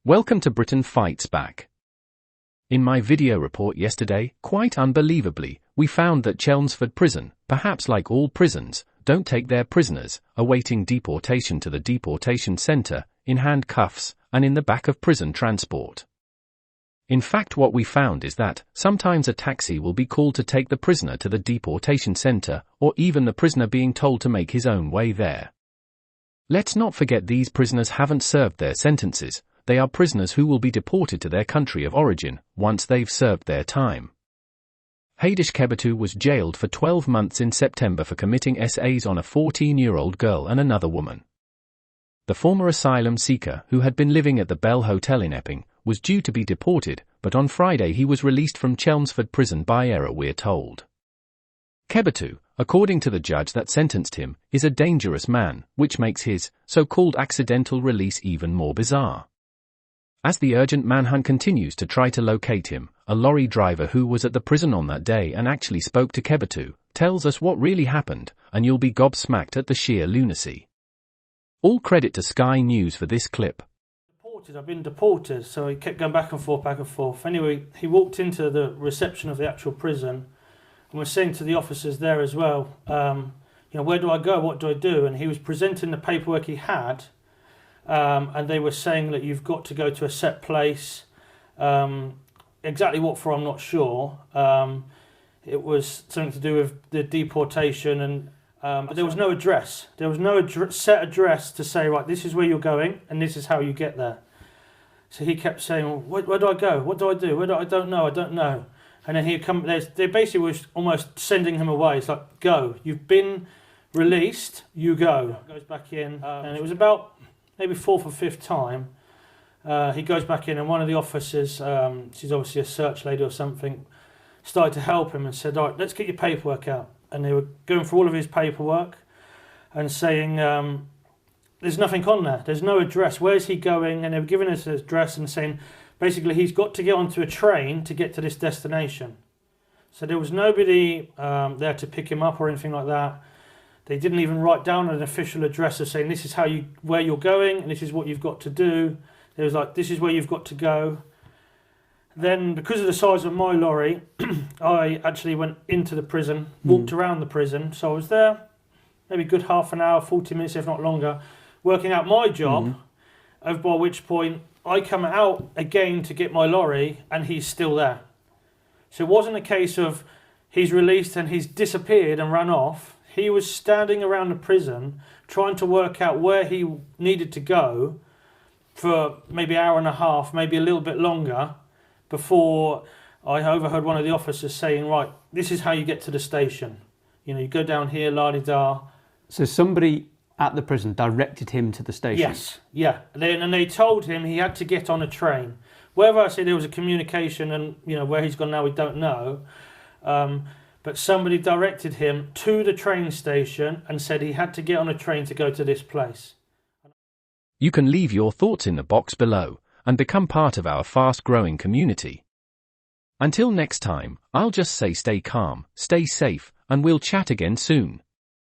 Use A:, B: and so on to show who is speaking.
A: Welcome to Britain Fights Back. In my video report yesterday, quite unbelievably, we found that Chelmsford Prison, perhaps like all prisons, don't take their prisoners, awaiting deportation to the deportation centre, in handcuffs, and in the back of prison transport. In fact, what we found is that, sometimes a taxi will be called to take the prisoner to the deportation centre, or even the prisoner being told to make his own way there. Let's not forget these prisoners haven't served their sentences. They are prisoners who will be deported to their country of origin, once they've served their time. Hadish Kebetu was jailed for 12 months in September for committing SAs on a 14-year-old girl and another woman. The former asylum seeker, who had been living at the Bell Hotel in Epping, was due to be deported, but on Friday he was released from Chelmsford Prison by error, we're told. Kebetu, according to the judge that sentenced him, is a dangerous man, which makes his so-called accidental release even more bizarre. As the urgent manhunt continues to try to locate him, a lorry driver who was at the prison on that day and actually spoke to Kebetu, tells us what really happened, and you'll be gobsmacked at the sheer lunacy. All credit to Sky News for this clip.
B: I've been deported, so he kept going back and forth. Anyway, he walked into the reception of the actual prison, and was saying to the officers there as well, where do I go, what do I do? And he was presenting the paperwork he had, and they were saying that you've got to go to a set place. Exactly what for, I'm not sure. It was something to do with the deportation, and but there was no address. There was no set address to say, right, this is where you're going, and this is how you get there. So he kept saying, well, where do I go? What do I do? I don't know. And then he'd come. They basically was almost sending him away. It's like, go. You've been released. You go. Goes back in, and it was about maybe fourth or fifth time. He goes back in, and one of the officers, she's obviously a search lady or something, started to help him and said, all right, let's get your paperwork out. And they were going through all of his paperwork and saying, there's nothing on there. There's no address. Where's he going? And they were giving us his address and saying, basically, he's got to get onto a train to get to this destination. So there was nobody there to pick him up or anything like that. They didn't even write down an official address of saying, this is where you're going and this is what you've got to do. It was like, this is where you've got to go. Then, because of the size of my lorry, I actually went into the prison, walked around the prison. So I was there maybe a good half an hour, 40 minutes, if not longer, working out my job, by which point I come out again to get my lorry and he's still there. So it wasn't a case of he's released and he's disappeared and run off. He was standing around the prison trying to work out where he needed to go for maybe an hour and a half, maybe a little bit longer, before I overheard one of the officers saying, right, this is how you get to the station. You go down here, la-di-da.
C: So somebody at the prison directed him to the station?
B: Yes, yeah. And they told him he had to get on a train. Whether I say there was a communication and, where he's gone now, we don't know. But somebody directed him to the train station and said he had to get on a train to go to this place.
A: You can leave your thoughts in the box below and become part of our fast-growing community. Until next time, I'll just say stay calm, stay safe, and we'll chat again soon.